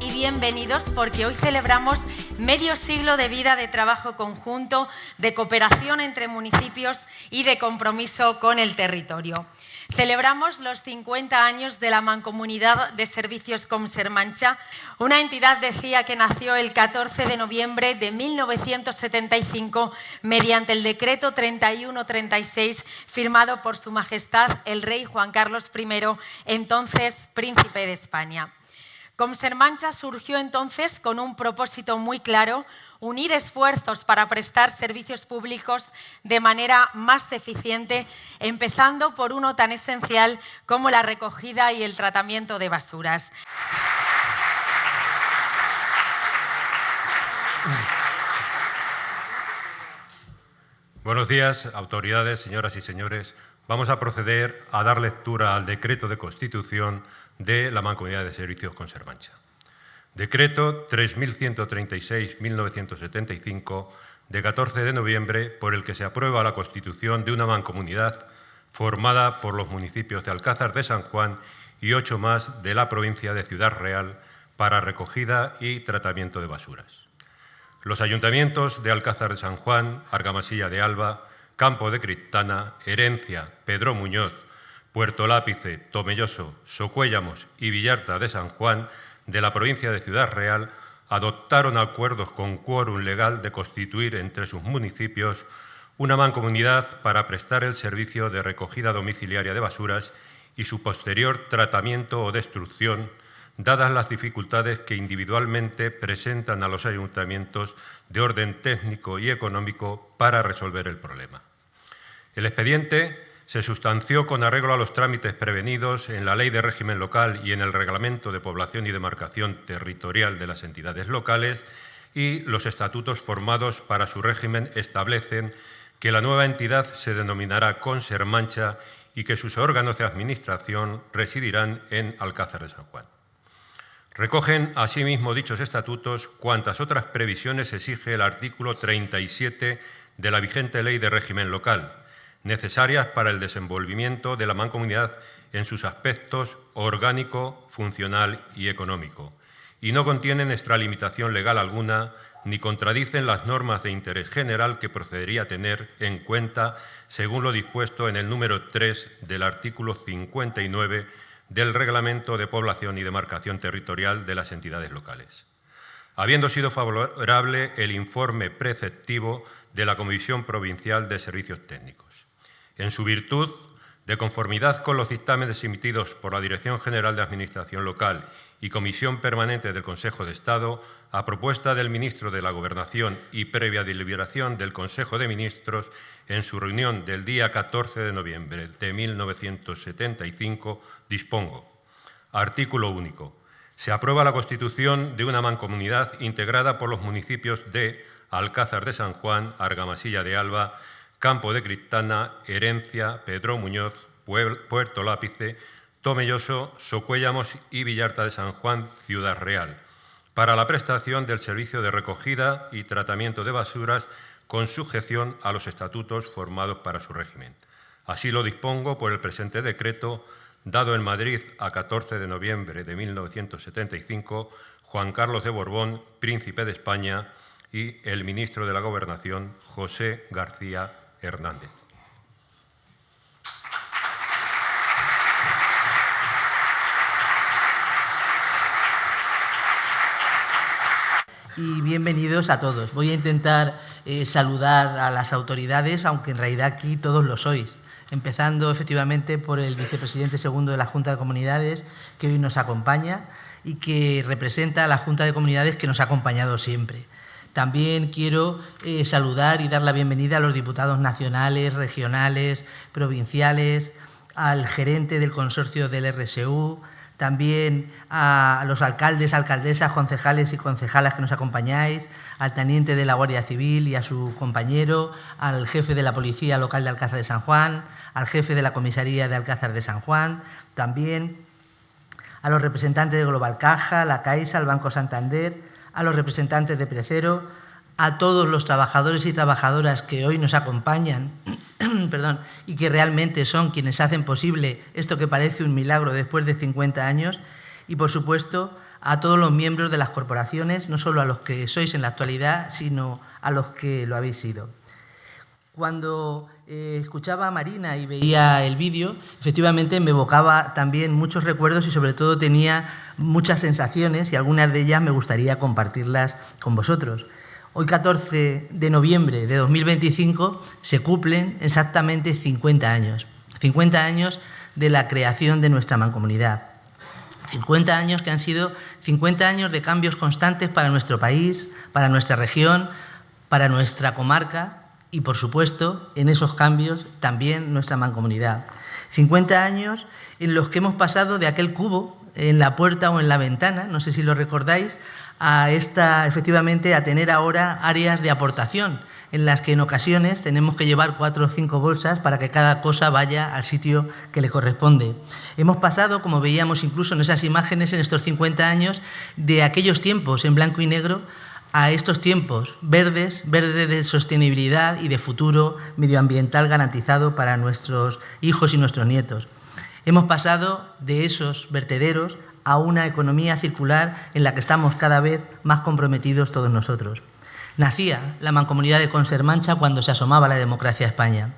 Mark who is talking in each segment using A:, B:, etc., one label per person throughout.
A: y bienvenidos porque hoy celebramos medio siglo de vida de trabajo conjunto, de cooperación entre municipios y de compromiso con el territorio. Celebramos los 50 años de la Mancomunidad de Servicios Comsermancha, una entidad, decía, que nació el 14 de noviembre de 1975 mediante el decreto 3136 firmado por Su Majestad el Rey Juan Carlos I, entonces Príncipe de España. Comsermancha surgió entonces con un propósito muy claro: unir esfuerzos para prestar servicios públicos de manera más eficiente, empezando por uno tan esencial como la recogida y el tratamiento de basuras.
B: Buenos días, autoridades, señoras y señores. Vamos a proceder a dar lectura al decreto de constitución de la Mancomunidad de Servicios Comsermancha. Decreto 3136-1975, de 14 de noviembre, por el que se aprueba la constitución de una mancomunidad formada por los municipios de Alcázar de San Juan y 8 más de la provincia de Ciudad Real para recogida y tratamiento de basuras. Los ayuntamientos de Alcázar de San Juan, Argamasilla de Alba, Campo de Criptana, Herencia, Pedro Muñoz, Puerto Lápice, Tomelloso, Socuéllamos y Villarta de San Juan de la provincia de Ciudad Real adoptaron acuerdos con quórum legal de constituir entre sus municipios una mancomunidad para prestar el servicio de recogida domiciliaria de basuras y su posterior tratamiento o destrucción, dadas las dificultades que individualmente presentan a los ayuntamientos de orden técnico y económico para resolver el problema. El expediente se sustanció con arreglo a los trámites prevenidos en la Ley de Régimen Local y en el Reglamento de Población y Demarcación Territorial de las entidades locales, y los estatutos formados para su régimen establecen que la nueva entidad se denominará Comsermancha y que sus órganos de administración residirán en Alcázar de San Juan. Recogen asimismo dichos estatutos cuantas otras previsiones exige el artículo 37 de la vigente Ley de Régimen Local, necesarias para el desenvolvimiento de la mancomunidad en sus aspectos orgánico, funcional y económico, y no contienen extralimitación legal alguna ni contradicen las normas de interés general que procedería a tener en cuenta según lo dispuesto en el número 3 del artículo 59 del Reglamento de Población y Demarcación Territorial de las entidades locales. Habiendo sido favorable el informe preceptivo de la Comisión Provincial de Servicios Técnicos. En su virtud, de conformidad con los dictámenes emitidos por la Dirección General de Administración Local y Comisión Permanente del Consejo de Estado, a propuesta del Ministro de la Gobernación y previa deliberación del Consejo de Ministros en su reunión del día 14 de noviembre de 1975, dispongo. Artículo único. Se aprueba la constitución de una mancomunidad integrada por los municipios de Alcázar de San Juan, Argamasilla de Alba, Campo de Criptana, Herencia, Pedro Muñoz, Puerto Lápice, Tomelloso, Socuéllamos y Villarta de San Juan, Ciudad Real, para la prestación del servicio de recogida y tratamiento de basuras con sujeción a los estatutos formados para su régimen. Así lo dispongo por el presente decreto, dado en Madrid a 14 de noviembre de 1975, Juan Carlos de Borbón, Príncipe de España, y el Ministro de la Gobernación, José García Hernández.
C: Y bienvenidos a todos. Voy a intentar saludar a las autoridades, aunque en realidad aquí todos lo sois, empezando efectivamente por el vicepresidente segundo de la Junta de Comunidades, que hoy nos acompaña y que representa a la Junta de Comunidades que nos ha acompañado siempre. También quiero saludar y dar la bienvenida a los diputados nacionales, regionales, provinciales, al gerente del consorcio del RSU, también a los alcaldes, alcaldesas, concejales y concejalas que nos acompañáis, al teniente de la Guardia Civil y a su compañero, al jefe de la Policía Local de Alcázar de San Juan, al jefe de la Comisaría de Alcázar de San Juan, también a los representantes de Global Caja, la Caixa, el Banco Santander, a los representantes de Precero, a todos los trabajadores y trabajadoras que hoy nos acompañan y que realmente son quienes hacen posible esto que parece un milagro después de 50 años, y por supuesto a todos los miembros de las corporaciones, no solo a los que sois en la actualidad, sino a los que lo habéis sido. Cuando escuchaba a Marina y veía el vídeo, efectivamente me evocaba también muchos recuerdos y sobre todo tenía muchas sensaciones y algunas de ellas me gustaría compartirlas con vosotros. Hoy, 14 de noviembre de 2025, se cumplen exactamente 50 años. 50 años de la creación de nuestra mancomunidad. 50 años que han sido 50 años de cambios constantes para nuestro país, para nuestra región, para nuestra comarca y, por supuesto, en esos cambios también nuestra mancomunidad. 50 años en los que hemos pasado de aquel cubo en la puerta o en la ventana, no sé si lo recordáis, efectivamente, a tener ahora áreas de aportación, en las que en ocasiones tenemos que llevar 4 o 5 bolsas para que cada cosa vaya al sitio que le corresponde. Hemos pasado, como veíamos incluso en esas imágenes, en estos 50 años, de aquellos tiempos en blanco y negro a estos tiempos verdes de sostenibilidad y de futuro medioambiental garantizado para nuestros hijos y nuestros nietos. Hemos pasado de esos vertederos a una economía circular en la que estamos cada vez más comprometidos todos nosotros. Nacía la Mancomunidad de Consermancha cuando se asomaba la democracia a España.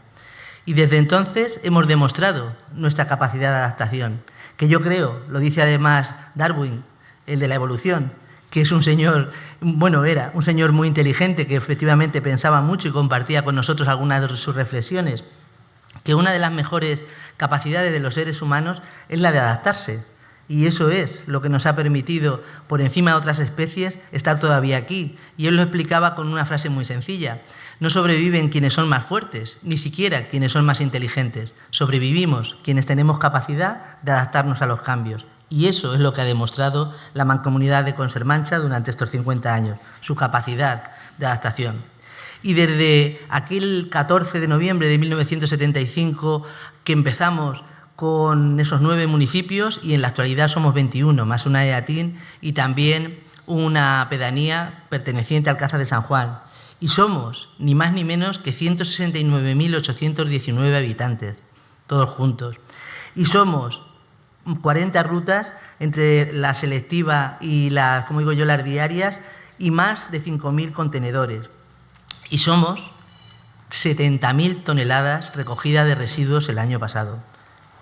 C: Y desde entonces hemos demostrado nuestra capacidad de adaptación, que yo creo, lo dice además Darwin, el de la evolución, que es un señor, era un señor muy inteligente que efectivamente pensaba mucho y compartía con nosotros algunas de sus reflexiones, que una de las mejores capacidades de los seres humanos es la de adaptarse. Y eso es lo que nos ha permitido, por encima de otras especies, estar todavía aquí. Y él lo explicaba con una frase muy sencilla. No sobreviven quienes son más fuertes, ni siquiera quienes son más inteligentes. Sobrevivimos quienes tenemos capacidad de adaptarnos a los cambios. Y eso es lo que ha demostrado la Mancomunidad de Consermancha durante estos 50 años, su capacidad de adaptación. Y desde aquel 14 de noviembre de 1975 que empezamos con esos 9 municipios y en la actualidad somos 21, más una EATIN y también una pedanía perteneciente al Alcázar de San Juan. Y somos ni más ni menos que 169.819 habitantes, todos juntos. Y somos 40 rutas entre la selectiva y las, como digo yo, las diarias y más de 5.000 contenedores. Y somos 70.000 toneladas recogidas de residuos el año pasado.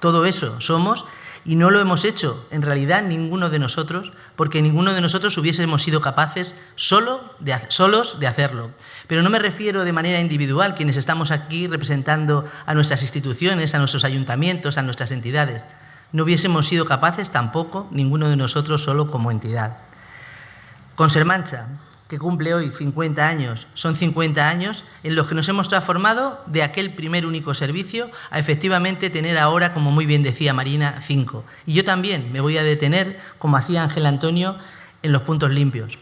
C: Todo eso somos y no lo hemos hecho, en realidad, ninguno de nosotros, porque ninguno de nosotros hubiésemos sido capaces solos de hacerlo. Pero no me refiero de manera individual, quienes estamos aquí representando a nuestras instituciones, a nuestros ayuntamientos, a nuestras entidades. No hubiésemos sido capaces tampoco, ninguno de nosotros solo como entidad. Consermancha, que cumple hoy 50 años, son 50 años en los que nos hemos transformado de aquel primer único servicio a efectivamente tener ahora, como muy bien decía Marina, 5. Y yo también me voy a detener, como hacía Ángel Antonio, en los puntos limpios.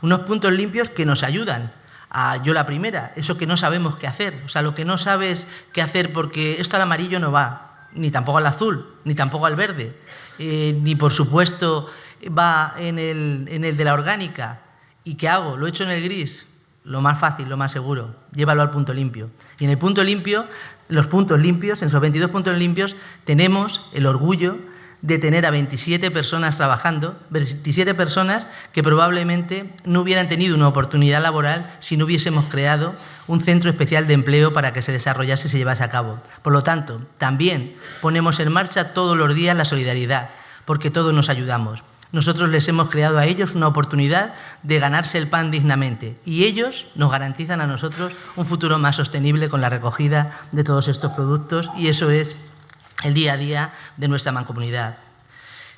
C: Unos puntos limpios que nos ayudan. Yo la primera, eso que no sabemos qué hacer, o sea, lo que no sabes qué hacer porque esto al amarillo no va, ni tampoco al azul, ni tampoco al verde, ni por supuesto va en el de la orgánica. ¿Y qué hago? ¿Lo echo en el gris? Lo más fácil, lo más seguro, llévalo al punto limpio. Y en el punto limpio, los puntos limpios, en esos 22 puntos limpios, tenemos el orgullo de tener a 27 personas trabajando, 27 personas que probablemente no hubieran tenido una oportunidad laboral si no hubiésemos creado un centro especial de empleo para que se desarrollase y se llevase a cabo. Por lo tanto, también ponemos en marcha todos los días la solidaridad, porque todos nos ayudamos. Nosotros les hemos creado a ellos una oportunidad de ganarse el pan dignamente y ellos nos garantizan a nosotros un futuro más sostenible con la recogida de todos estos productos y eso es el día a día de nuestra mancomunidad.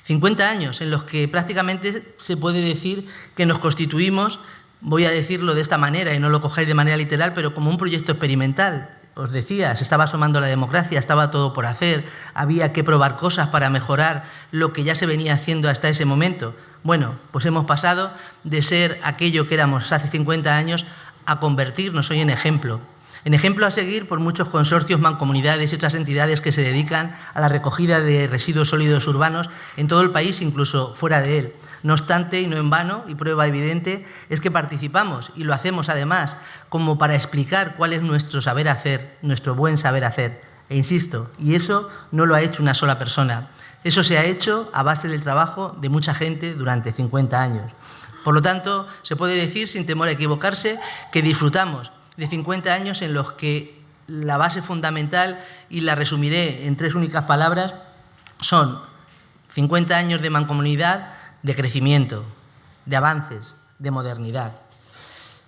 C: 50 años en los que prácticamente se puede decir que nos constituimos, voy a decirlo de esta manera y no lo cojáis de manera literal, pero como un proyecto experimental. Os decía, se estaba asomando la democracia, estaba todo por hacer, había que probar cosas para mejorar lo que ya se venía haciendo hasta ese momento. Bueno, pues hemos pasado de ser aquello que éramos hace 50 años a convertirnos hoy en ejemplo a seguir por muchos consorcios, mancomunidades y otras entidades que se dedican a la recogida de residuos sólidos urbanos en todo el país, incluso fuera de él. No obstante, y no en vano, y prueba evidente, es que participamos y lo hacemos además como para explicar cuál es nuestro saber hacer, nuestro buen saber hacer. E insisto, y eso no lo ha hecho una sola persona. Eso se ha hecho a base del trabajo de mucha gente durante 50 años. Por lo tanto, se puede decir, sin temor a equivocarse, que disfrutamos de 50 años en los que la base fundamental, y la resumiré en 3 únicas palabras, son 50 años de mancomunidad, de crecimiento, de avances, de modernidad.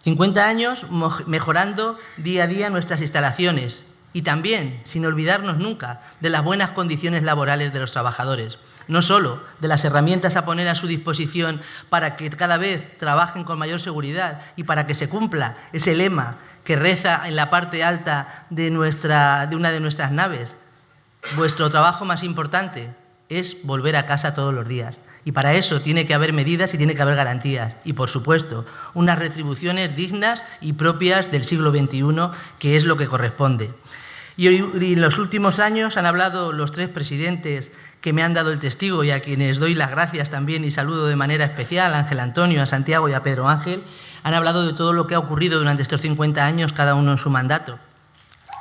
C: 50 años mejorando día a día nuestras instalaciones y también, sin olvidarnos nunca, de las buenas condiciones laborales de los trabajadores. No solo de las herramientas a poner a su disposición para que cada vez trabajen con mayor seguridad y para que se cumpla ese lema que reza en la parte alta de una de nuestras naves: vuestro trabajo más importante es volver a casa todos los días. Y para eso tiene que haber medidas y tiene que haber garantías. Y, por supuesto, unas retribuciones dignas y propias del siglo XXI, que es lo que corresponde. Y en los últimos años han hablado los 3 presidentes que me han dado el testigo y a quienes doy las gracias también y saludo de manera especial, a Ángel Antonio, a Santiago y a Pedro Ángel. Han hablado de todo lo que ha ocurrido durante estos 50 años, cada uno en su mandato.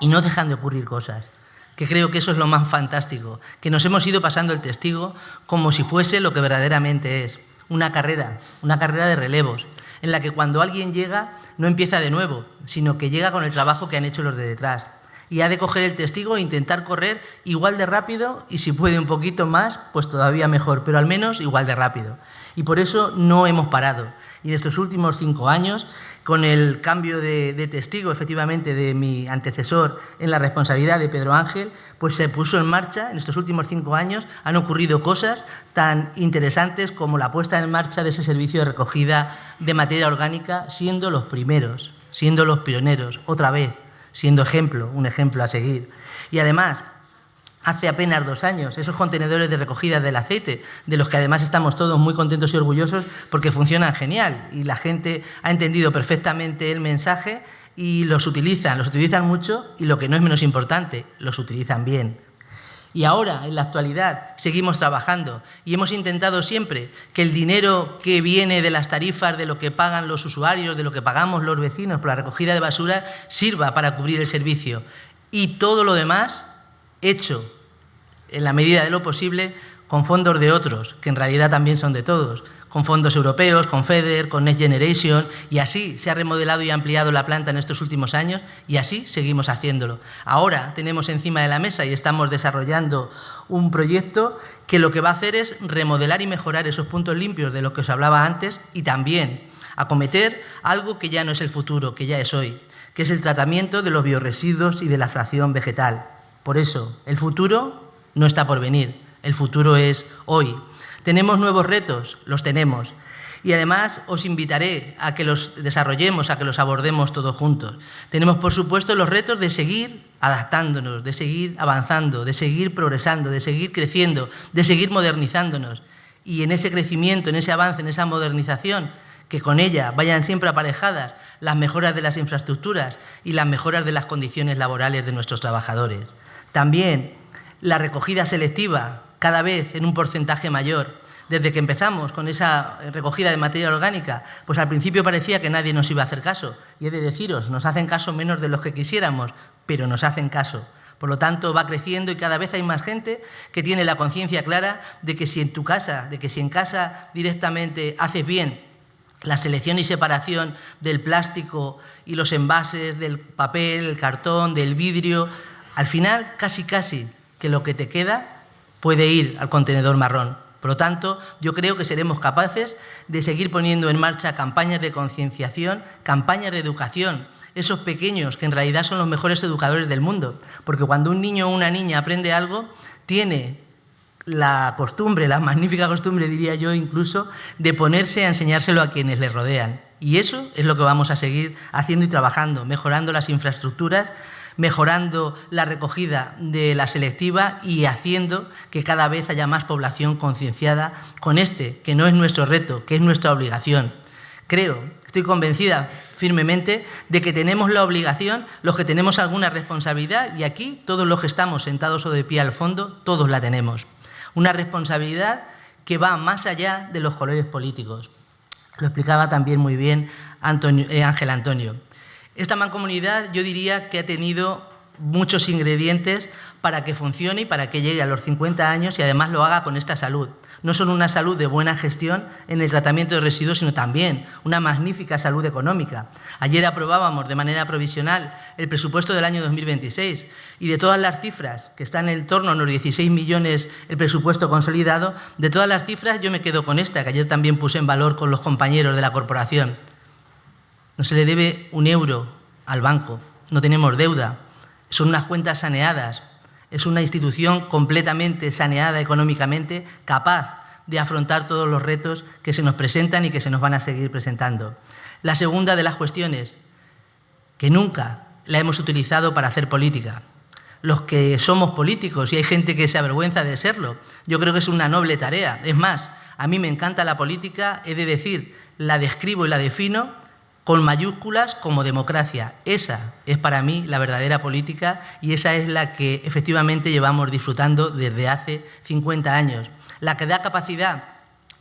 C: Y no dejan de ocurrir cosas, que creo que eso es lo más fantástico, que nos hemos ido pasando el testigo como si fuese lo que verdaderamente es, una carrera de relevos, en la que cuando alguien llega no empieza de nuevo, sino que llega con el trabajo que han hecho los de detrás. Y ha de coger el testigo e intentar correr igual de rápido y, si puede un poquito más, pues todavía mejor, pero al menos igual de rápido. Y por eso no hemos parado. Y en estos últimos 5 años, con el cambio de testigo, efectivamente, de mi antecesor en la responsabilidad de Pedro Ángel, pues se puso en marcha, en estos últimos 5 años, han ocurrido cosas tan interesantes como la puesta en marcha de ese servicio de recogida de materia orgánica, siendo los primeros, siendo los pioneros, otra vez, siendo un ejemplo a seguir. Y además, hace apenas 2 años, esos contenedores de recogida del aceite, de los que además estamos todos muy contentos y orgullosos porque funcionan genial y la gente ha entendido perfectamente el mensaje y los utilizan mucho y, lo que no es menos importante, los utilizan bien. Y ahora, en la actualidad, seguimos trabajando y hemos intentado siempre que el dinero que viene de las tarifas, de lo que pagan los usuarios, de lo que pagamos los vecinos por la recogida de basura, sirva para cubrir el servicio. Y todo lo demás hecho, en la medida de lo posible, con fondos de otros, que en realidad también son de todos, con fondos europeos, con FEDER, con Next Generation, y así se ha remodelado y ampliado la planta en estos últimos años y así seguimos haciéndolo. Ahora tenemos encima de la mesa y estamos desarrollando un proyecto que lo que va a hacer es remodelar y mejorar esos puntos limpios de los que os hablaba antes y también acometer algo que ya no es el futuro, que ya es hoy, que es el tratamiento de los biorresiduos y de la fracción vegetal. Por eso, el futuro no está por venir, el futuro es hoy. ¿Tenemos nuevos retos? Los tenemos. Y además os invitaré a que los desarrollemos, a que los abordemos todos juntos. Tenemos, por supuesto, los retos de seguir adaptándonos, de seguir avanzando, de seguir progresando, de seguir creciendo, de seguir modernizándonos. Y en ese crecimiento, en ese avance, en esa modernización, que con ella vayan siempre aparejadas las mejoras de las infraestructuras y las mejoras de las condiciones laborales de nuestros trabajadores. También la recogida selectiva, cada vez en un porcentaje mayor. Desde que empezamos con esa recogida de materia orgánica, pues al principio parecía que nadie nos iba a hacer caso. Y he de deciros, nos hacen caso menos de los que quisiéramos, pero nos hacen caso. Por lo tanto, va creciendo y cada vez hay más gente que tiene la conciencia clara de que si en tu casa, directamente haces bien la selección y separación del plástico y los envases, del papel, el cartón, del vidrio, al final casi que lo que te queda puede ir al contenedor marrón. Por lo tanto, yo creo que seremos capaces de seguir poniendo en marcha campañas de concienciación, campañas de educación, esos pequeños que en realidad son los mejores educadores del mundo, porque cuando un niño o una niña aprende algo, tiene la costumbre, la magnífica costumbre, diría yo incluso, de ponerse a enseñárselo a quienes le rodean. Y eso es lo que vamos a seguir haciendo y trabajando, mejorando las infraestructuras, mejorando la recogida de la selectiva y haciendo que cada vez haya más población concienciada con que no es nuestro reto, que es nuestra obligación. Estoy convencida firmemente de que tenemos la obligación, los que tenemos alguna responsabilidad, y aquí todos los que estamos sentados o de pie al fondo, todos la tenemos. Una responsabilidad que va más allá de los colores políticos. Lo explicaba también muy bien Ángel Antonio. Esta mancomunidad yo diría que ha tenido muchos ingredientes para que funcione y para que llegue a los 50 años y además lo haga con esta salud. No solo una salud de buena gestión en el tratamiento de residuos, sino también una magnífica salud económica. Ayer aprobábamos de manera provisional el presupuesto del año 2026 y de todas las cifras, que están en torno a unos 16 millones el presupuesto consolidado, de todas las cifras yo me quedo con esta, que ayer también puse en valor con los compañeros de la corporación. No se le debe un euro al banco, no tenemos deuda, son unas cuentas saneadas. Es una institución completamente saneada económicamente, capaz de afrontar todos los retos que se nos presentan y que se nos van a seguir presentando. La segunda de las cuestiones, que nunca la hemos utilizado para hacer política. Los que somos políticos, y hay gente que se avergüenza de serlo, yo creo que es una noble tarea. Es más, a mí me encanta la política, he de decir, la describo y la defino con mayúsculas como democracia. Esa es para mí la verdadera política y esa es la que efectivamente llevamos disfrutando desde hace 50 años. La que da capacidad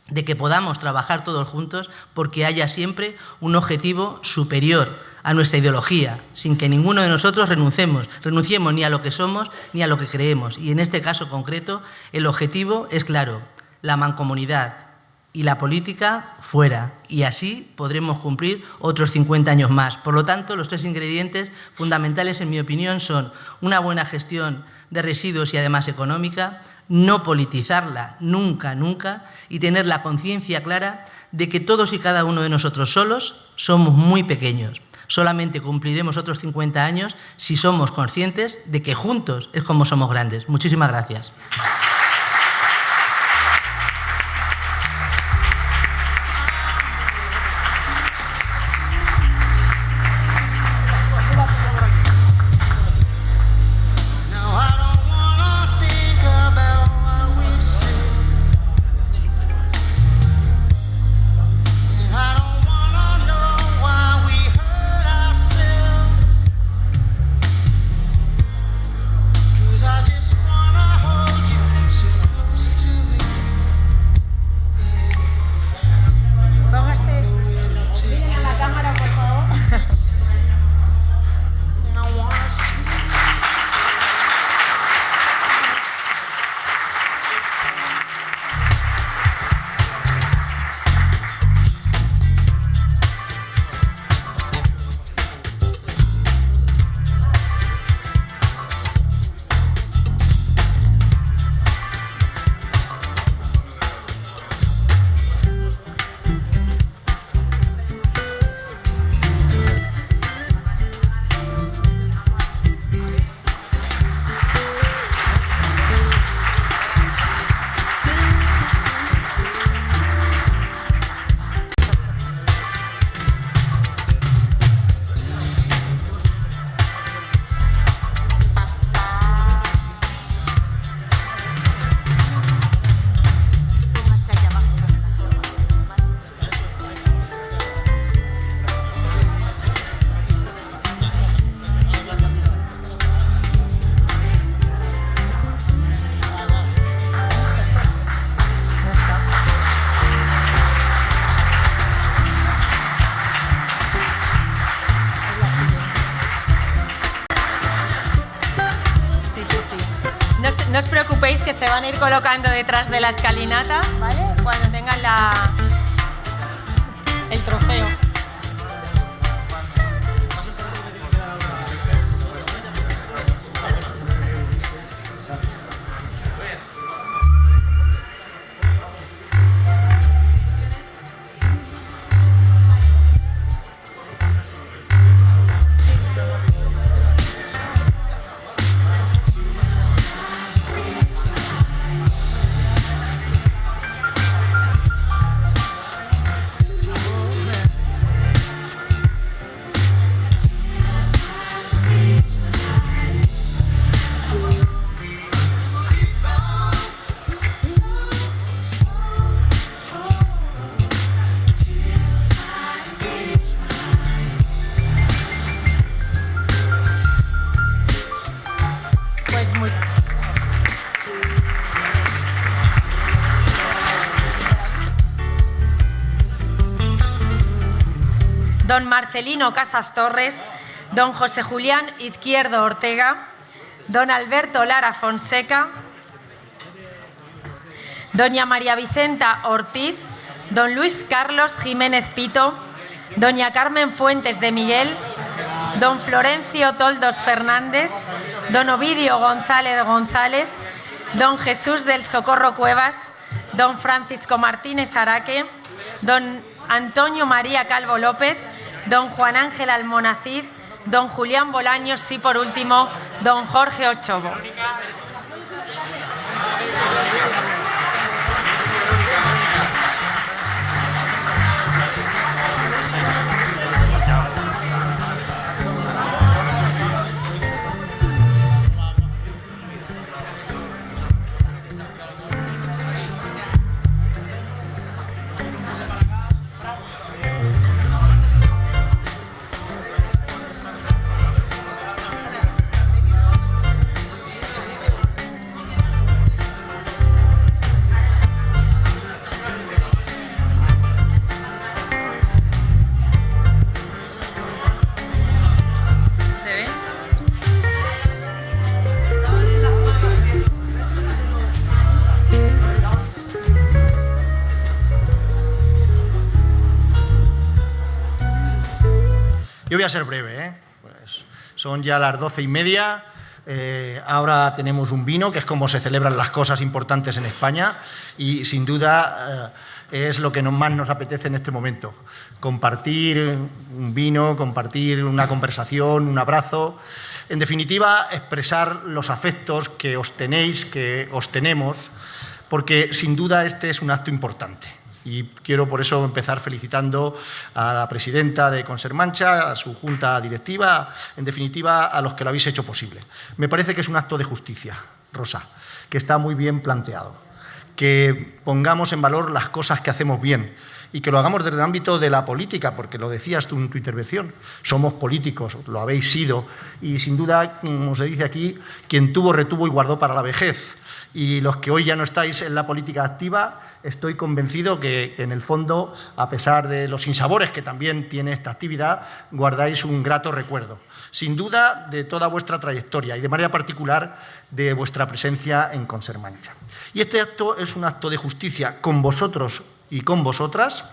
C: de que podamos trabajar todos juntos porque haya siempre un objetivo superior a nuestra ideología, sin que ninguno de nosotros renunciemos ni a lo que somos ni a lo que creemos. Y en este caso concreto el objetivo es claro, la mancomunidad y la política fuera, y así podremos cumplir otros 50 años más. Por lo tanto, los tres ingredientes fundamentales, en mi opinión, son una buena gestión de residuos y además económica, no politizarla nunca, nunca, y tener la conciencia clara de que todos y cada uno de nosotros solos somos muy pequeños. Solamente cumpliremos otros 50 años si somos conscientes de que juntos es como somos grandes. Muchísimas gracias.
A: No os preocupéis que se van a ir colocando detrás de la escalinata, ¿vale? Cuando tengan el trofeo. Don Marcelino Casas Torres, don José Julián Izquierdo Ortega, don Alberto Lara Fonseca, doña María Vicenta Ortiz, don Luis Carlos Jiménez Pito, doña Carmen Fuentes de Miguel, don Florencio Toldos Fernández, don Ovidio González González, don Jesús del Socorro Cuevas, don Francisco Martínez Araque, don Antonio María Calvo López, don Juan Ángel Almonacid, don Julián Bolaños y, por último, don Jorge Ochovo.
D: Yo voy a ser breve, Pues son ya las 12:30. Ahora tenemos un vino, que es como se celebran las cosas importantes en España, y sin duda es lo que más nos apetece en este momento. Compartir un vino, compartir una conversación, un abrazo. En definitiva, expresar los afectos que os tenéis, que os tenemos, porque sin duda este es un acto importante. Y quiero por eso empezar felicitando a la presidenta de Consermancha, a su junta directiva, en definitiva a los que lo habéis hecho posible. Me parece que es un acto de justicia, Rosa, que está muy bien planteado. Que pongamos en valor las cosas que hacemos bien y que lo hagamos desde el ámbito de la política, porque lo decías tú en tu intervención. Somos políticos, lo habéis sido, y sin duda, como se dice aquí, quien tuvo, retuvo y guardó para la vejez. Y los que hoy ya no estáis en la política activa, estoy convencido que en el fondo, a pesar de los sinsabores que también tiene esta actividad, guardáis un grato recuerdo. Sin duda, de toda vuestra trayectoria y de manera particular de vuestra presencia en Consermancha. Y este acto es un acto de justicia con vosotros y con vosotras,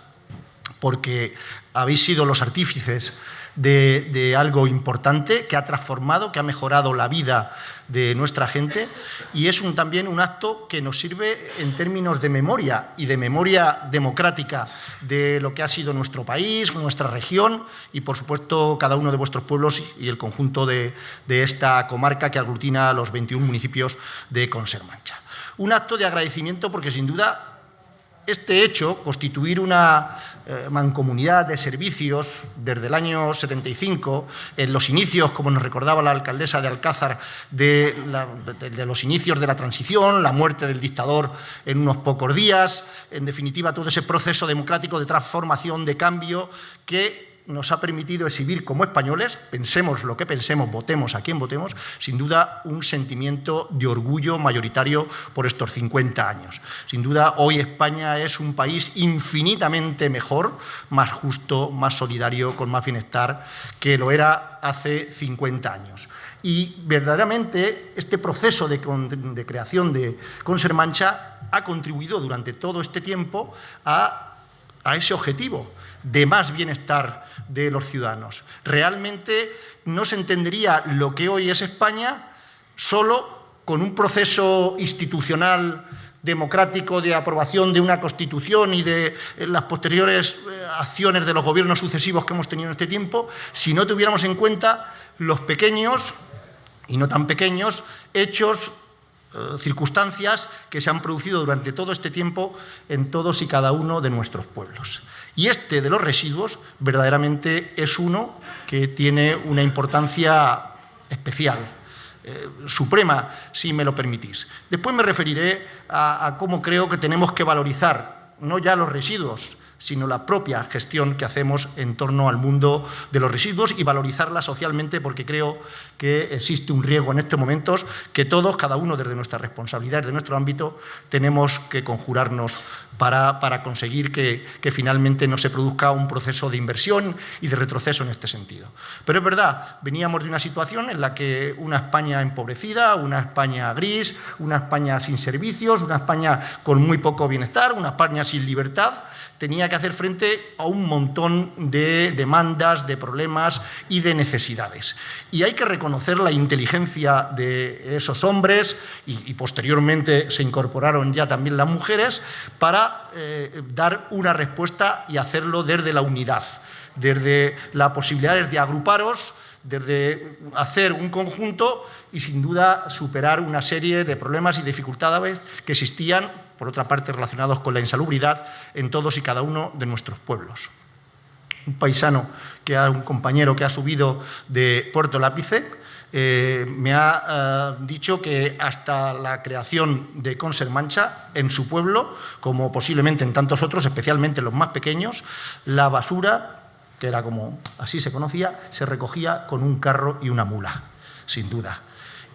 D: porque habéis sido los artífices de algo importante que ha transformado, que ha mejorado la vida de nuestra gente, y es también un acto que nos sirve en términos de memoria y de memoria democrática de lo que ha sido nuestro país, nuestra región y, por supuesto, cada uno de vuestros pueblos y el conjunto de esta comarca que aglutina a los 21 municipios de Consermancha. Un acto de agradecimiento porque, sin duda, este hecho, constituir una mancomunidad de servicios desde el año 75, en los inicios, como nos recordaba la alcaldesa de Alcázar, de los inicios de la transición, la muerte del dictador en unos pocos días, en definitiva todo ese proceso democrático de transformación, de cambio, que nos ha permitido exhibir como españoles, pensemos lo que pensemos, votemos a quien votemos, sin duda un sentimiento de orgullo mayoritario por estos 50 años. Sin duda, hoy España es un país infinitamente mejor, más justo, más solidario, con más bienestar que lo era hace 50 años. Y verdaderamente este proceso de creación de Consermancha ha contribuido durante todo este tiempo a ese objetivo de más bienestar de los ciudadanos. Realmente no se entendería lo que hoy es España solo con un proceso institucional democrático de aprobación de una Constitución y de las posteriores acciones de los gobiernos sucesivos que hemos tenido en este tiempo, si no tuviéramos en cuenta los pequeños y no tan pequeños hechos, circunstancias que se han producido durante todo este tiempo en todos y cada uno de nuestros pueblos. Y este de los residuos verdaderamente es uno que tiene una importancia especial, suprema, si me lo permitís. Después me referiré a cómo creo que tenemos que valorizar no ya los residuos, sino la propia gestión que hacemos en torno al mundo de los residuos y valorizarla socialmente, porque creo que existe un riesgo en estos momentos que todos, cada uno desde nuestra responsabilidad, desde nuestro ámbito, tenemos que conjurarnos para conseguir que finalmente no se produzca un proceso de inversión y de retroceso en este sentido. Pero es verdad, veníamos de una situación en la que una España empobrecida, una España gris, una España sin servicios, una España con muy poco bienestar, una España sin libertad, tenía que hacer frente a un montón de demandas, de problemas y de necesidades. Y hay que reconocer la inteligencia de esos hombres, y posteriormente se incorporaron ya también las mujeres, para dar una respuesta y hacerlo desde la unidad, desde la posibilidad de agruparos, desde hacer un conjunto y, sin duda, superar una serie de problemas y dificultades que existían, por otra parte, relacionados con la insalubridad en todos y cada uno de nuestros pueblos. Un paisano, un compañero que ha subido de Puerto Lápice, me ha dicho que hasta la creación de Consermancha, en su pueblo, como posiblemente en tantos otros, especialmente los más pequeños, la basura, que era como así se conocía, se recogía con un carro y una mula, sin duda.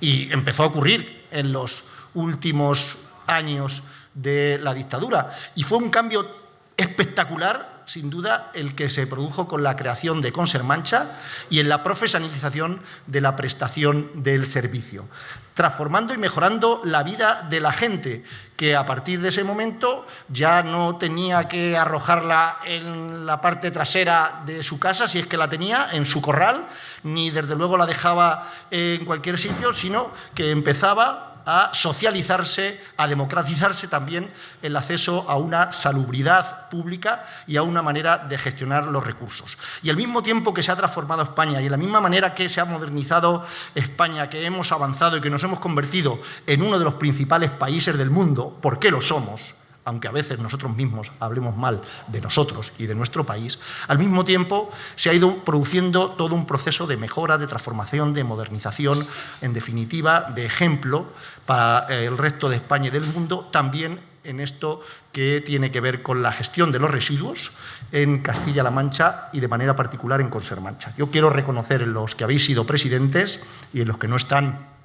D: Y empezó a ocurrir en los últimos años de la dictadura. Y fue un cambio espectacular, sin duda, el que se produjo con la creación de Consermancha y en la profesionalización de la prestación del servicio, transformando y mejorando la vida de la gente, que a partir de ese momento ya no tenía que arrojarla en la parte trasera de su casa, si es que la tenía, en su corral, ni desde luego la dejaba en cualquier sitio, sino que empezaba a socializarse, a democratizarse también el acceso a una salubridad pública y a una manera de gestionar los recursos. Y al mismo tiempo que se ha transformado España y en la misma manera que se ha modernizado España, que hemos avanzado y que nos hemos convertido en uno de los principales países del mundo, porque lo somos, aunque a veces nosotros mismos hablemos mal de nosotros y de nuestro país, al mismo tiempo se ha ido produciendo todo un proceso de mejora, de transformación, de modernización, en definitiva, de ejemplo para el resto de España y del mundo, también en esto que tiene que ver con la gestión de los residuos en Castilla-La Mancha y de manera particular en Consermancha. Yo quiero reconocer en los que habéis sido presidentes y en los que no están,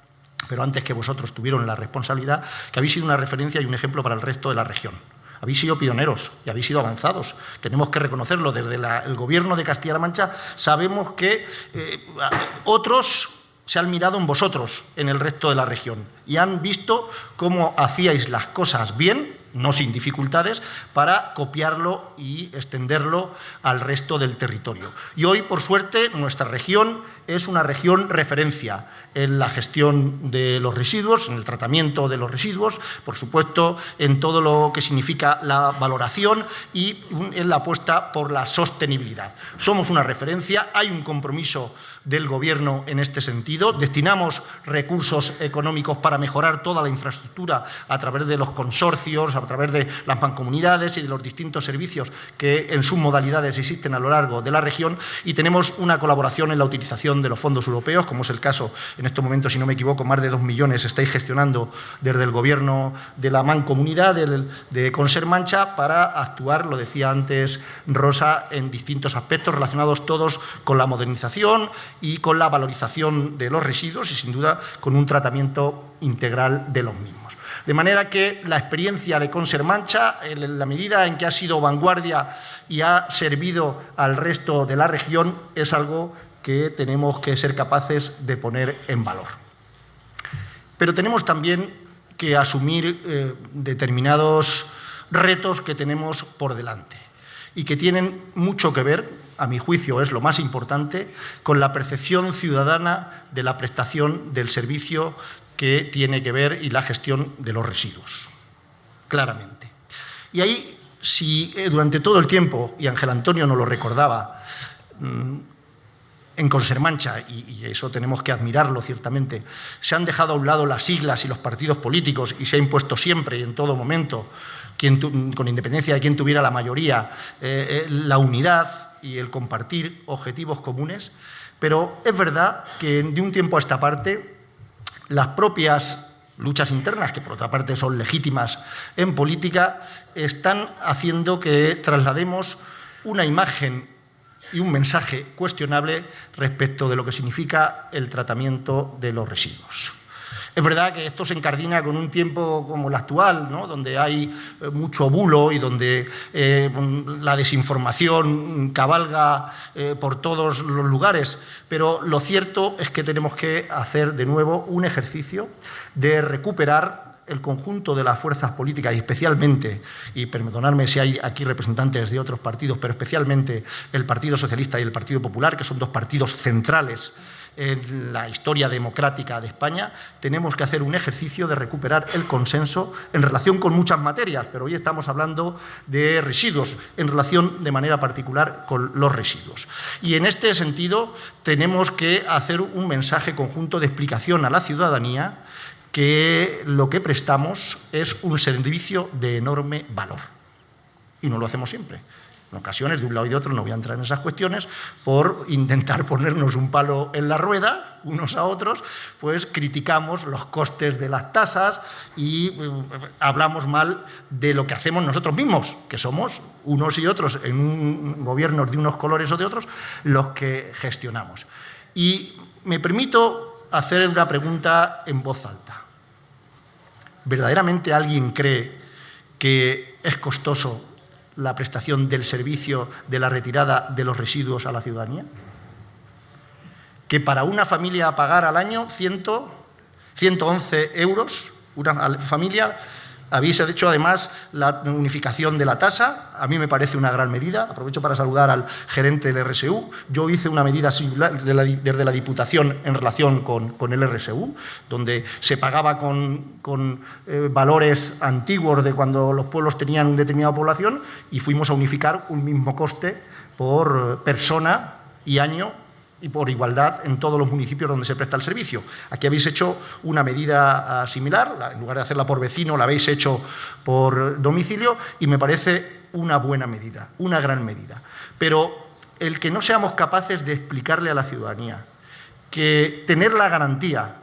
D: pero antes que vosotros tuvieron la responsabilidad, que habéis sido una referencia y un ejemplo para el resto de la región. Habéis sido pioneros y habéis sido avanzados. Tenemos que reconocerlo. Desde el Gobierno de Castilla-La Mancha sabemos que otros se han mirado en vosotros, en el resto de la región, y han visto cómo hacíais las cosas bien, no sin dificultades, para copiarlo y extenderlo al resto del territorio. Y hoy, por suerte, nuestra región es una región referencia en la gestión de los residuos, en el tratamiento de los residuos, por supuesto, en todo lo que significa la valoración y en la apuesta por la sostenibilidad. Somos una referencia, hay un compromiso del Gobierno en este sentido. Destinamos recursos económicos para mejorar toda la infraestructura a través de los consorcios, a través de las mancomunidades y de los distintos servicios que en sus modalidades existen a lo largo de la región, y tenemos una colaboración en la utilización de los fondos europeos, como es el caso en estos momentos, si no me equivoco, más de 2 millones estáis gestionando desde el Gobierno de la mancomunidad de Consermancha para actuar, lo decía antes Rosa, en distintos aspectos relacionados todos con la modernización y con la valorización de los residuos y, sin duda, con un tratamiento integral de los mismos. De manera que la experiencia de Consermancha, en la medida en que ha sido vanguardia y ha servido al resto de la región, es algo que tenemos que ser capaces de poner en valor. Pero tenemos también que asumir determinados retos que tenemos por delante y que tienen mucho que ver, a mi juicio es lo más importante, con la percepción ciudadana de la prestación del servicio que tiene que ver y la gestión de los residuos, claramente. Y ahí, si durante todo el tiempo, y Ángel Antonio nos lo recordaba, en Consermancha, y eso tenemos que admirarlo ciertamente, se han dejado a un lado las siglas y los partidos políticos y se ha impuesto siempre y en todo momento, con independencia de quién tuviera la mayoría, la unidad y el compartir objetivos comunes. Pero es verdad que de un tiempo a esta parte los propios luchas internas, que por otra parte son legítimas en política, están haciendo que traslademos una imagen y un mensaje cuestionable respecto de lo que significa el tratamiento de los residuos. Es verdad que esto se encardina con un tiempo como el actual, ¿no?, donde hay mucho bulo y donde la desinformación cabalga por todos los lugares, pero lo cierto es que tenemos que hacer de nuevo un ejercicio de recuperar el conjunto de las fuerzas políticas y especialmente, y perdonadme si hay aquí representantes de otros partidos, pero especialmente el Partido Socialista y el Partido Popular, que son dos partidos centrales en la historia democrática de España, tenemos que hacer un ejercicio de recuperar el consenso en relación con muchas materias, pero hoy estamos hablando de residuos, en relación de manera particular con los residuos. Y en este sentido tenemos que hacer un mensaje conjunto de explicación a la ciudadanía que lo que prestamos es un servicio de enorme valor. Y no lo hacemos siempre. En ocasiones, de un lado y de otro, no voy a entrar en esas cuestiones, por intentar ponernos un palo en la rueda, unos a otros, pues criticamos los costes de las tasas y hablamos mal de lo que hacemos nosotros mismos, que somos unos y otros, en un gobierno de unos colores o de otros, los que gestionamos. Y me permito hacer una pregunta en voz alta. ¿Verdaderamente alguien cree que es costoso la prestación del servicio de la retirada de los residuos a la ciudadanía? Que para una familia pagar al año 111 euros, una familia, habéis hecho además la unificación de la tasa, a mí me parece una gran medida, aprovecho para saludar al gerente del RSU, yo hice una medida similar desde la Diputación en relación con el RSU, donde se pagaba con valores antiguos de cuando los pueblos tenían una determinada población y fuimos a unificar un mismo coste por persona y año y por igualdad en todos los municipios donde se presta el servicio. Aquí habéis hecho una medida similar, en lugar de hacerla por vecino, la habéis hecho por domicilio y me parece una buena medida, una gran medida. Pero el que no seamos capaces de explicarle a la ciudadanía que tener la garantía,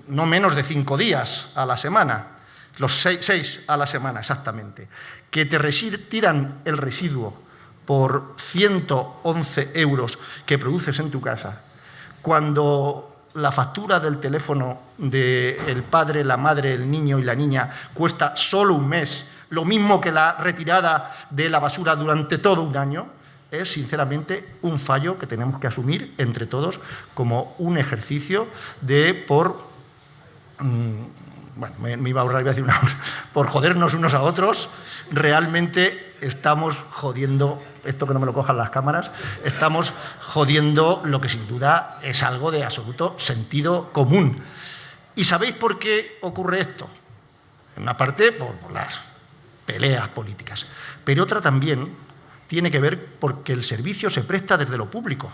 D: no menos de 5 días a la semana, los 6 a la semana exactamente, que te retiran el residuo por 111 euros que produces en tu casa, cuando la factura del teléfono del padre, la madre, el niño y la niña cuesta solo un mes, lo mismo que la retirada de la basura durante todo un año, es sinceramente un fallo que tenemos que asumir entre todos como un ejercicio de por jodernos unos a otros. Realmente estamos jodiendo, esto que no me lo cojan las cámaras, estamos jodiendo lo que sin duda es algo de absoluto sentido común. ¿Y sabéis por qué ocurre esto? En una parte por las peleas políticas, pero otra también tiene que ver porque el servicio se presta desde lo público,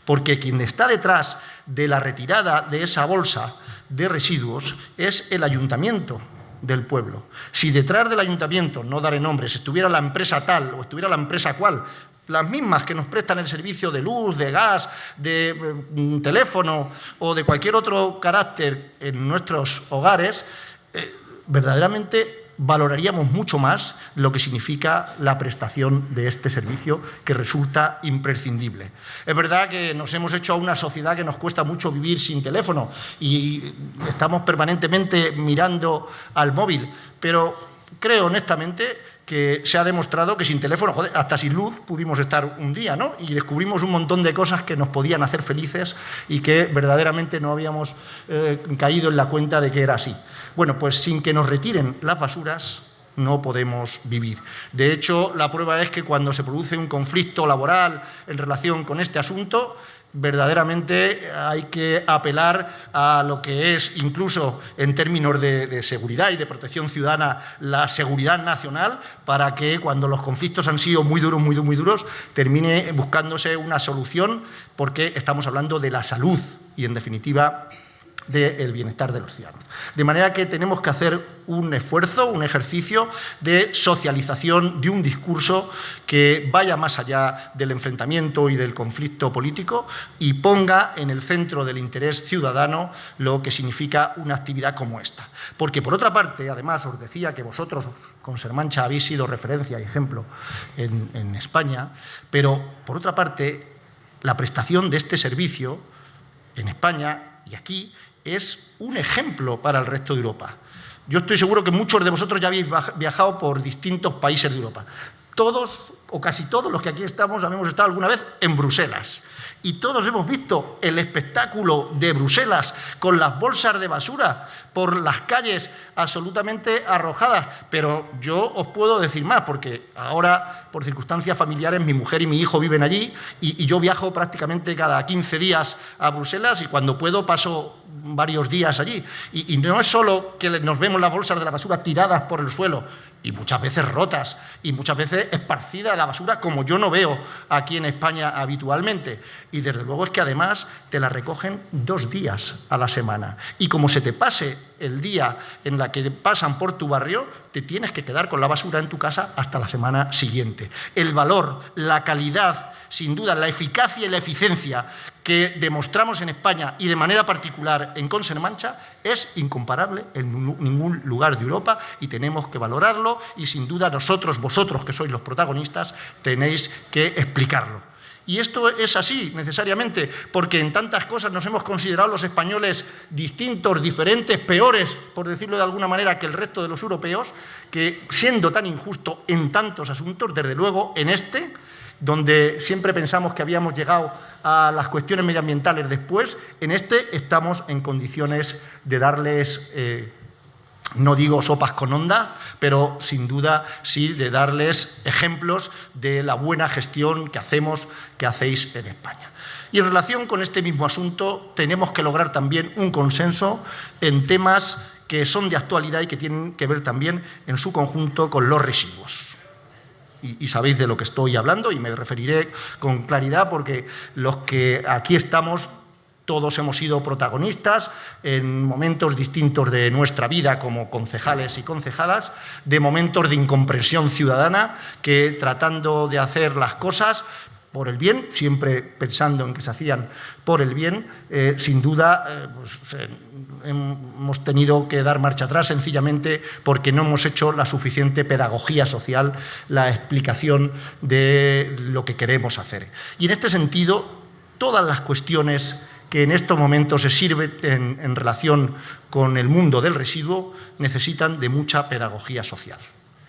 D: porque quien está detrás de la retirada de esa bolsa de residuos es el ayuntamiento del pueblo. Si detrás del ayuntamiento, no daré nombres, estuviera la empresa tal o estuviera la empresa cual, las mismas que nos prestan el servicio de luz, de gas, de teléfono o de cualquier otro carácter en nuestros hogares, verdaderamente valoraríamos mucho más lo que significa la prestación de este servicio que resulta imprescindible. Es verdad que nos hemos hecho a una sociedad que nos cuesta mucho vivir sin teléfono y estamos permanentemente mirando al móvil, pero creo honestamente que se ha demostrado que sin teléfono, hasta sin luz pudimos estar un día, ¿no? Y descubrimos un montón de cosas que nos podían hacer felices y que verdaderamente no habíamos caído en la cuenta de que era así. Bueno, pues sin que nos retiren las basuras no podemos vivir. De hecho, la prueba es que cuando se produce un conflicto laboral en relación con este asunto, verdaderamente hay que apelar a lo que es, incluso en términos de seguridad y de protección ciudadana, la seguridad nacional, para que cuando los conflictos han sido muy duros, termine buscándose una solución, porque estamos hablando de la salud y, en definitiva, del bienestar de los ciudadanos. De manera que tenemos que hacer un esfuerzo, un ejercicio de socialización de un discurso que vaya más allá del enfrentamiento y del conflicto político y ponga en el centro del interés ciudadano lo que significa una actividad como esta. Porque, por otra parte, además, os decía que vosotros, con Sermancha, habéis sido referencia y ejemplo en España, pero, por otra parte, la prestación de este servicio en España y aquí es un ejemplo para el resto de Europa. Yo estoy seguro que muchos de vosotros ya habéis viajado por distintos países de Europa. Todos, o casi todos los que aquí estamos, habíamos estado alguna vez en Bruselas. Y todos hemos visto el espectáculo de Bruselas con las bolsas de basura por las calles absolutamente arrojadas. Pero yo os puedo decir más, porque ahora, por circunstancias familiares, mi mujer y mi hijo viven allí y yo viajo prácticamente cada 15 días a Bruselas y cuando puedo paso varios días allí. Y no es solo que nos vemos las bolsas de la basura tiradas por el suelo, y muchas veces rotas, y muchas veces esparcida la basura, como yo no veo aquí en España habitualmente. Y desde luego es que además te la recogen 2 días a la semana. Y como se te pase el día en la que pasan por tu barrio, te tienes que quedar con la basura en tu casa hasta la semana siguiente. El valor, la calidad, sin duda, la eficacia y la eficiencia que demostramos en España y de manera particular en Consermancha es incomparable en ningún lugar de Europa y tenemos que valorarlo y sin duda nosotros, vosotros que sois los protagonistas, tenéis que explicarlo. Y esto es así necesariamente porque en tantas cosas nos hemos considerado los españoles distintos, diferentes, peores, por decirlo de alguna manera, que el resto de los europeos, que siendo tan injusto en tantos asuntos, desde luego en este, donde siempre pensamos que habíamos llegado a las cuestiones medioambientales después, en este estamos en condiciones de darles, no digo sopas con onda, pero sin duda sí de darles ejemplos de la buena gestión que hacéis en España. Y en relación con este mismo asunto, tenemos que lograr también un consenso en temas que son de actualidad y que tienen que ver también en su conjunto con los residuos. Y sabéis de lo que estoy hablando y me referiré con claridad porque los que aquí estamos todos hemos sido protagonistas en momentos distintos de nuestra vida como concejales y concejalas, de momentos de incomprensión ciudadana que tratando de hacer las cosas por el bien, siempre pensando en que se hacían por el bien, sin duda hemos tenido que dar marcha atrás sencillamente porque no hemos hecho la suficiente pedagogía social, la explicación de lo que queremos hacer. Y en este sentido, todas las cuestiones que en estos momentos se sirven en relación con el mundo del residuo necesitan de mucha pedagogía social.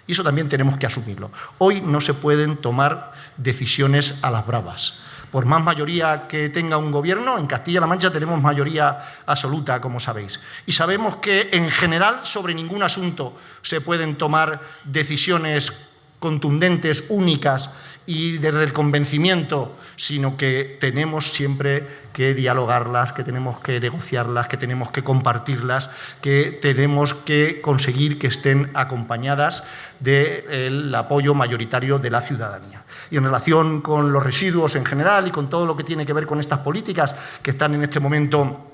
D: Y eso también tenemos que asumirlo. Hoy no se pueden tomar decisiones a las bravas. Por más mayoría que tenga un gobierno, en Castilla-La Mancha tenemos mayoría absoluta, como sabéis. Y sabemos que, en general, sobre ningún asunto se pueden tomar decisiones contundentes, únicas y desde el convencimiento, sino que tenemos siempre que dialogarlas, que tenemos que negociarlas, que tenemos que compartirlas, que tenemos que conseguir que estén acompañadas del apoyo mayoritario de la ciudadanía. Y en relación con los residuos en general y con todo lo que tiene que ver con estas políticas que están en este momento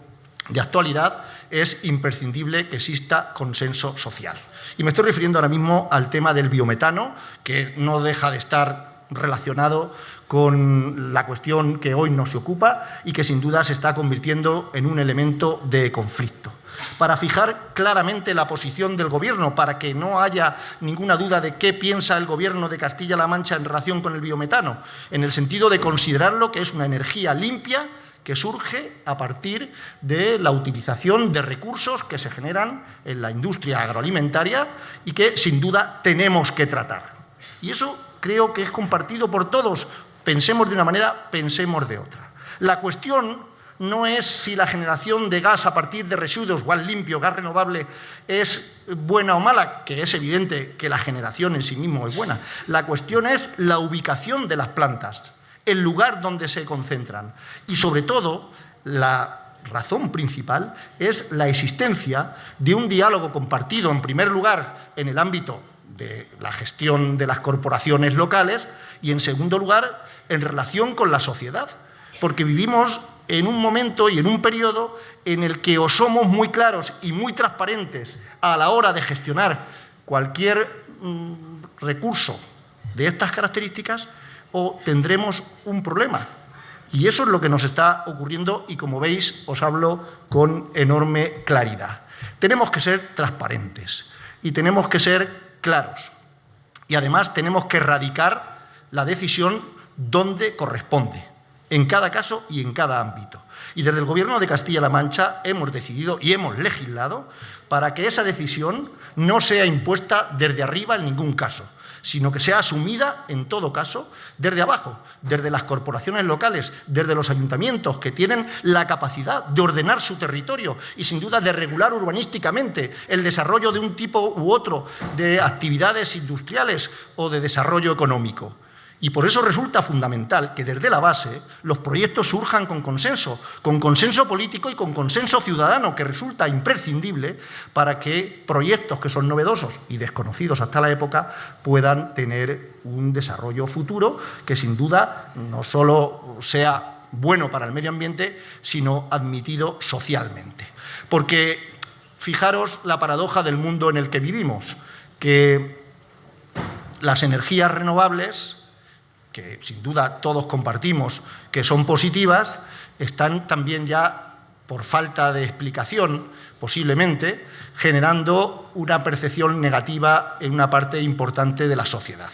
D: de actualidad, es imprescindible que exista consenso social. Y me estoy refiriendo ahora mismo al tema del biometano, que no deja de estar relacionado con la cuestión que hoy nos ocupa y que sin duda se está convirtiendo en un elemento de conflicto. Para fijar claramente la posición del Gobierno, para que no haya ninguna duda de qué piensa el Gobierno de Castilla-La Mancha en relación con el biometano, en el sentido de considerarlo que es una energía limpia que surge a partir de la utilización de recursos que se generan en la industria agroalimentaria y que sin duda tenemos que tratar. Y eso creo que es compartido por todos. Pensemos de una manera, pensemos de otra. La cuestión no es si la generación de gas a partir de residuos, gas limpio, gas renovable, es buena o mala, que es evidente que la generación en sí mismo es buena. La cuestión es la ubicación de las plantas, el lugar donde se concentran y, sobre todo, la razón principal es la existencia de un diálogo compartido, en primer lugar, en el ámbito de la gestión de las corporaciones locales y, en segundo lugar, en relación con la sociedad, porque vivimos en un momento y en un periodo en el que o somos muy claros y muy transparentes a la hora de gestionar cualquier recurso de estas características, o tendremos un problema. Y eso es lo que nos está ocurriendo y, como veis, os hablo con enorme claridad. Tenemos que ser transparentes y tenemos que ser claros. Y además tenemos que radicar la decisión donde corresponde, en cada caso y en cada ámbito. Y desde el Gobierno de Castilla-La Mancha hemos decidido y hemos legislado para que esa decisión no sea impuesta desde arriba en ningún caso, sino que sea asumida, en todo caso, desde abajo, desde las corporaciones locales, desde los ayuntamientos, que tienen la capacidad de ordenar su territorio y, sin duda, de regular urbanísticamente el desarrollo de un tipo u otro de actividades industriales o de desarrollo económico. Y por eso resulta fundamental que desde la base los proyectos surjan con consenso político y con consenso ciudadano, que resulta imprescindible para que proyectos que son novedosos y desconocidos hasta la época puedan tener un desarrollo futuro que sin duda no solo sea bueno para el medio ambiente, sino admitido socialmente. Porque fijaros la paradoja del mundo en el que vivimos, que las energías renovables, que sin duda todos compartimos que son positivas, están también ya, por falta de explicación, posiblemente, generando una percepción negativa en una parte importante de la sociedad.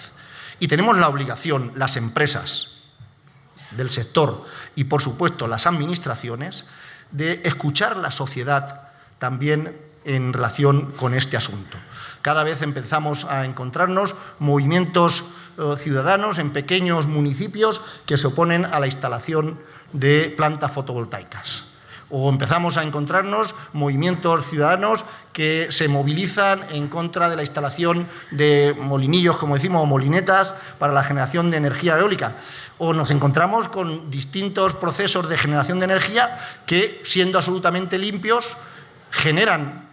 D: Y tenemos la obligación, las empresas del sector y, por supuesto, las administraciones, de escuchar la sociedad también en relación con este asunto. Cada vez empezamos a encontrarnos movimientos ciudadanos en pequeños municipios que se oponen a la instalación de plantas fotovoltaicas. O empezamos a encontrarnos movimientos ciudadanos que se movilizan en contra de la instalación de molinillos, como decimos, o molinetas para la generación de energía eólica. O nos encontramos con distintos procesos de generación de energía que, siendo absolutamente limpios, generan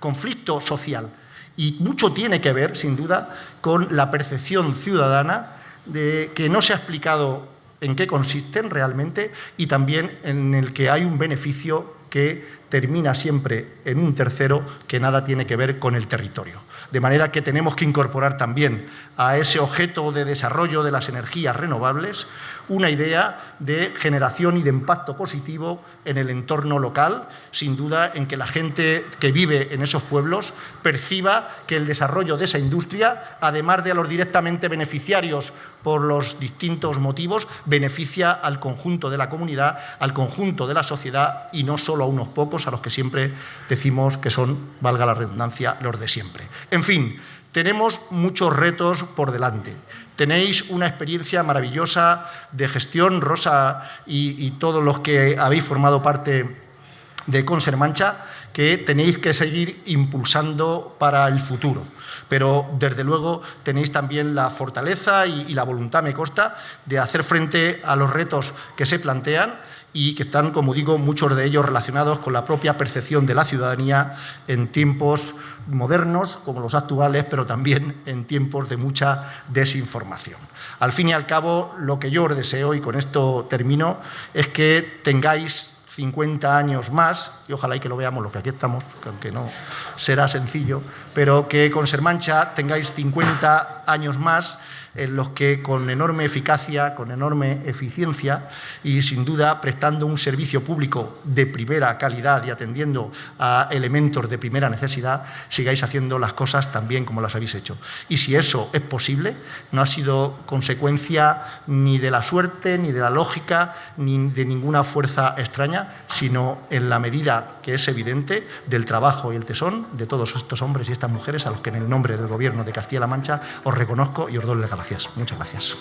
D: conflicto social. Y mucho tiene que ver, sin duda, con la percepción ciudadana de que no se ha explicado en qué consisten realmente y también en el que hay un beneficio que termina siempre en un tercero que nada tiene que ver con el territorio. De manera que tenemos que incorporar también a ese objeto de desarrollo de las energías renovables una idea de generación y de impacto positivo en el entorno local, sin duda en que la gente que vive en esos pueblos perciba que el desarrollo de esa industria, además de a los directamente beneficiarios por los distintos motivos, beneficia al conjunto de la comunidad, al conjunto de la sociedad y no solo a unos pocos, a los que siempre decimos que son, valga la redundancia, los de siempre. En fin, tenemos muchos retos por delante. Tenéis una experiencia maravillosa de gestión, Rosa y todos los que habéis formado parte de Consermancha, que tenéis que seguir impulsando para el futuro. Pero, desde luego, tenéis también la fortaleza y la voluntad, me consta, de hacer frente a los retos que se plantean y que están, como digo, muchos de ellos relacionados con la propia percepción de la ciudadanía en tiempos modernos como los actuales, pero también en tiempos de mucha desinformación. Al fin y al cabo, lo que yo os deseo, y con esto termino, es que tengáis 50 años más, y ojalá y que lo veamos los que aquí estamos, aunque no será sencillo, pero que Consermancha tengáis 50 años más en los que, con enorme eficacia, con enorme eficiencia y, sin duda, prestando un servicio público de primera calidad y atendiendo a elementos de primera necesidad, sigáis haciendo las cosas tan bien como las habéis hecho. Y si eso es posible, no ha sido consecuencia ni de la suerte, ni de la lógica, ni de ninguna fuerza extraña, sino en la medida que es evidente del trabajo y el tesón de todos estos hombres y estas mujeres a los que, en el nombre del Gobierno de Castilla-La Mancha, os reconozco y os doy las gracias. Muchas gracias.